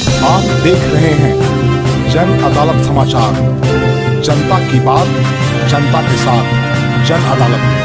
आप देख रहे हैं जन अदालत समाचार। जनता की बात जनता के साथ, जन अदालत में।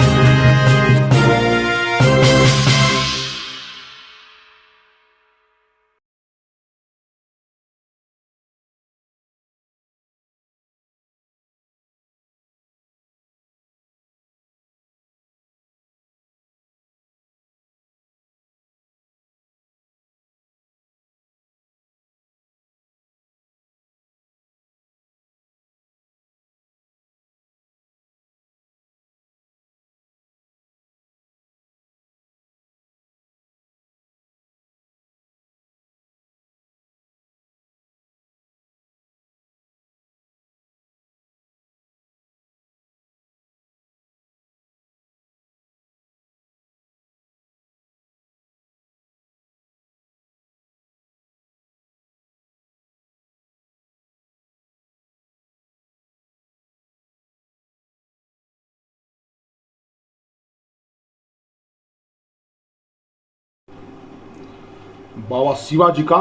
बाबा शिवाजी का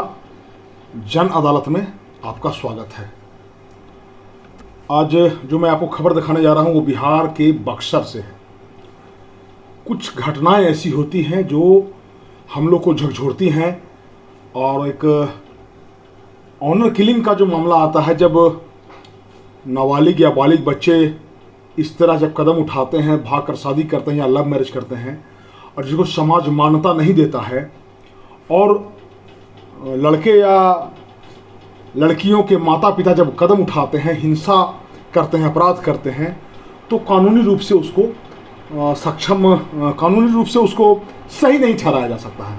जन अदालत में आपका स्वागत है। आज जो मैं आपको खबर दिखाने जा रहा हूं वो बिहार के बक्सर से है। कुछ घटनाएं ऐसी होती हैं जो हम लोग को झकझोरती हैं, और एक ऑनर किलिंग का जो मामला आता है, जब नाबालिग या बालिग बच्चे इस तरह जब कदम उठाते हैं, भाग कर शादी करते हैं या लव मैरिज करते हैं, और जिसको समाज मान्यता नहीं देता है, और लड़के या लड़कियों के माता पिता जब कदम उठाते हैं, हिंसा करते हैं, अपराध करते हैं, तो कानूनी रूप से उसको कानूनी रूप से उसको सही नहीं ठहराया जा सकता है।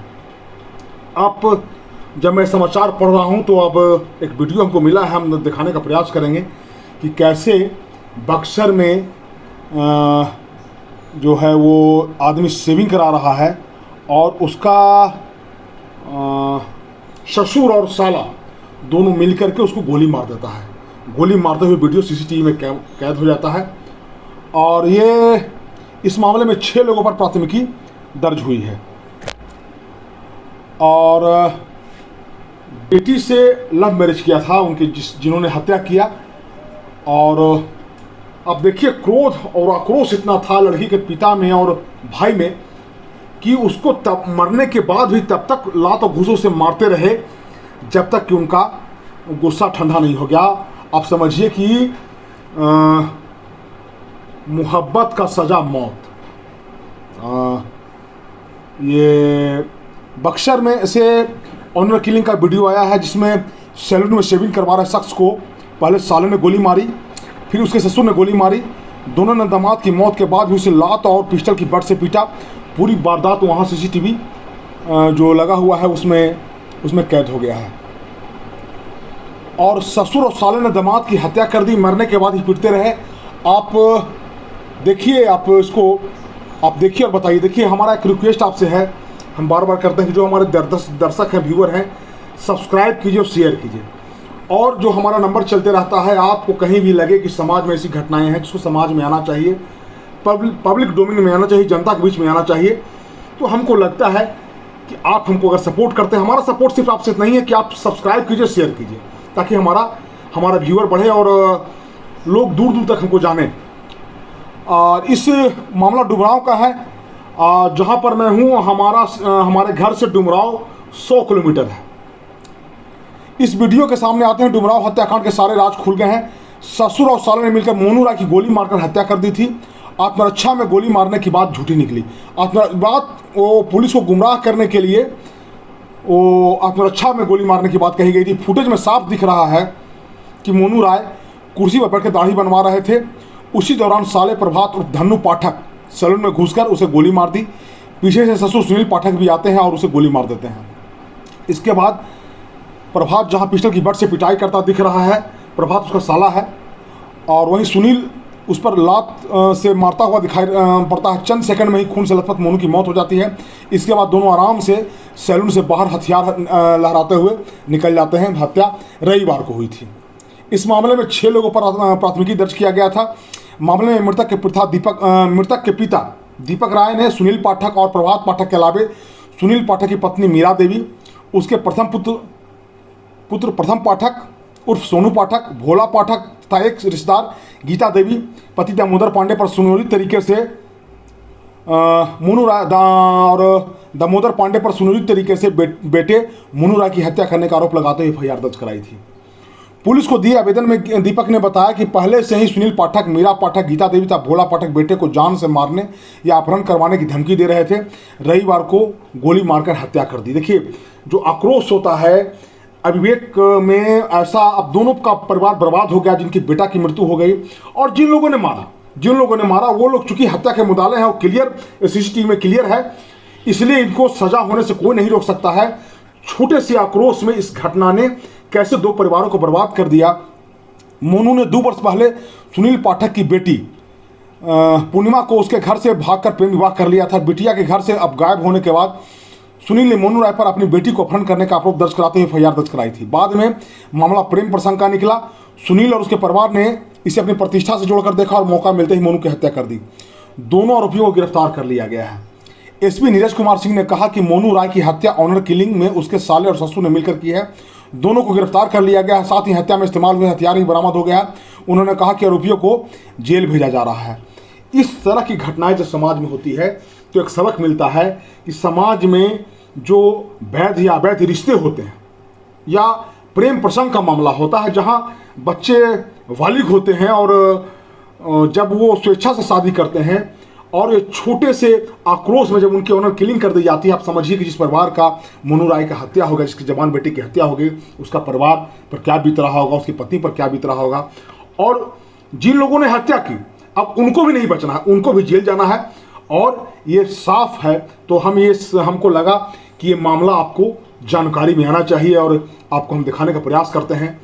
आप जब मैं समाचार पढ़ रहा हूं तो अब एक वीडियो हमको मिला है, हम दिखाने का प्रयास करेंगे कि कैसे बक्सर में जो है वो आदमी शेविंग करा रहा है और उसका ससुर और साला दोनों मिलकर के उसको गोली मार देता है। गोली मारते हुए वीडियो सीसीटीवी में कैद हो जाता है, और ये इस मामले में 6 लोगों पर प्राथमिकी दर्ज हुई है। और बेटी से लव मैरिज किया था उनके, जिन्होंने हत्या किया। और अब देखिए, क्रोध और आक्रोश इतना था लड़की के पिता में और भाई में कि उसको तब मरने के बाद भी तब तक लात और घूंसों से मारते रहे जब तक कि उनका गुस्सा ठंडा नहीं हो गया। आप समझिए कि मुहब्बत का सजा मौत। ये बक्सर में ऐसे ऑनर किलिंग का वीडियो आया है जिसमें सैलून में शेविंग करवा रहे शख्स को पहले साले ने गोली मारी, फिर उसके ससुर ने गोली मारी। दोनों ने दामाद की मौत के बाद भी उसे लात और पिस्टल की बट से पीटा। पूरी वारदात वहाँ सीसीटीवी जो लगा हुआ है उसमें कैद हो गया है। और ससुर और साले ने दामाद की हत्या कर दी, मरने के बाद ही पीटते रहे। आप देखिए, आप इसको आप देखिए और बताइए। देखिए, हमारा एक रिक्वेस्ट आपसे है, हम बार बार करते हैं कि जो हमारे दर्शक हैं, व्यूअर हैं, सब्सक्राइब कीजिए और शेयर कीजिए। और जो हमारा नंबर चलते रहता है, आपको कहीं भी लगे कि समाज में ऐसी घटनाएं हैं जिसको समाज में आना चाहिए, पब्लिक डोमेन में आना चाहिए, जनता के बीच में आना चाहिए, तो हमको लगता है कि आप हमको अगर सपोर्ट करते हैं, हमारा सपोर्ट सिर्फ आपसे नहीं है कि आप सब्सक्राइब कीजिए, शेयर कीजिए, ताकि हमारा व्यूअर बढ़े और लोग दूर दूर तक हमको जाने। और इस मामला डुमराव का है, जहाँ पर मैं हूँ, हमारे घर से डुमराव 100 किलोमीटर है। इस वीडियो के सामने आते हैं, डुमराव हत्याकांड के सारे राज खुल गए हैं। ससुर और साले ने मिलकर मोनू राय की गोली मारकर हत्या कर दी थी। आत्मरक्षा में गोली मारने की बात झूठी निकली। बात वो पुलिस को गुमराह करने के लिए वो आत्मरक्षा में गोली मारने की बात कही गई थी। फुटेज में साफ दिख रहा है कि मोनू राय कुर्सी पर बैठ कर दाढ़ी बनवा रहे थे। उसी दौरान साले प्रभात और धन्नू पाठक सैलून में घुसकर उसे गोली मार दी। पीछे से ससुर सुनील पाठक भी आते हैं और उसे गोली मार देते हैं। इसके बाद प्रभात जहाँ पिस्टल की बट से पिटाई करता दिख रहा है, प्रभात उसका साला है, और वहीं सुनील उस पर लात से मारता हुआ दिखाई पड़ता है। चंद सेकंड में ही खून से लथपथ मोनू की मौत हो जाती है। इसके बाद दोनों आराम से सैलून से बाहर हथियार लहराते हुए निकल जाते हैं। हत्या रविवार को हुई थी। इस मामले में 6 लोगों पर प्राथमिकी दर्ज किया गया था। मामले में मृतक के पिता दीपक राय ने सुनील पाठक और प्रभात पाठक के अलावे सुनील पाठक की पत्नी मीरा देवी, उसके प्रथम पुत्र पुत्र प्रथम पाठक उर्फ सोनू पाठक, भोला पाठक तथा एक रिश्तेदार गीता देवी, पति दामोदर पांडे पर सुनियोजित तरीके से मोनू राय और दामोदर पांडे पर सुनियोजित तरीके से बेटे मोनू राय की हत्या करने का आरोप लगाते हुए एफआईआर दर्ज कराई थी। पुलिस को दिए आवेदन में दीपक ने बताया कि पहले से ही सुनील पाठक, मीरा पाठक, गीता देवी तथा भोला पाठक बेटे को जान से मारने या अपहरण करवाने की धमकी दे रहे थे। रविवार को गोली मारकर हत्या कर दी। देखिए, जो आक्रोश होता है अविवेक में, ऐसा अब दोनों का परिवार बर्बाद हो गया, जिनकी बेटा की मृत्यु हो गई, और जिन लोगों ने मारा वो लोग चूंकि हत्या के मुद्दाले हैं, वो क्लियर सीसीटीवी में क्लियर है, इसलिए इनको सजा होने से कोई नहीं रोक सकता है। छोटे से आक्रोश में इस घटना ने कैसे दो परिवारों को बर्बाद कर दिया। मोनू ने 2 वर्ष पहले सुनील पाठक की बेटी पूर्णिमा को उसके घर से भागकर प्रेम विवाह कर लिया था। बिटिया के घर से अब गायब होने के बाद सुनील ने मोनू राय पर अपनी बेटी को अपहरण करने का आरोप दर्ज कराते हुए एफआईआर दर्ज कराई थी। बाद में मामला प्रेम प्रसंग का निकला। सुनील और उसके परिवार ने इसे अपनी प्रतिष्ठा से जोड़कर देखा और मौका मिलते ही मोनू की हत्या कर दी। दोनों आरोपियों को गिरफ्तार कर लिया गया है। एसपी नीरज कुमार सिंह ने कहा कि मोनू राय की हत्या ऑनर किलिंग में उसके साले और ससुर ने मिलकर की है। दोनों को गिरफ्तार कर लिया गया है। साथ ही हत्या में इस्तेमाल हुए हथियार भी बरामद हो गया है। उन्होंने कहा कि आरोपियों को जेल भेजा जा रहा है। इस तरह की घटनाएं जब समाज में होती है तो एक सबक मिलता है कि समाज में जो वैध या अवैध रिश्ते होते हैं या प्रेम प्रसंग का मामला होता है, जहाँ बच्चे बालिग होते हैं और जब वो स्वेच्छा से शादी करते हैं और ये छोटे से आक्रोश में जब उनकी ऑनर किलिंग कर दी जाती है, आप समझिए कि जिस परिवार का मोनू राय का हत्या हो गया, जिसकी जवान बेटी की हत्या हो गई, उसका परिवार पर क्या बीत रहा होगा, उसकी पत्नी पर क्या बीत रहा होगा। और जिन लोगों ने हत्या की, अब उनको भी नहीं बचना है, उनको भी जेल जाना है। और ये साफ है, तो हमको लगा कि ये मामला आपको जानकारी में आना चाहिए और आपको हम दिखाने का प्रयास करते हैं।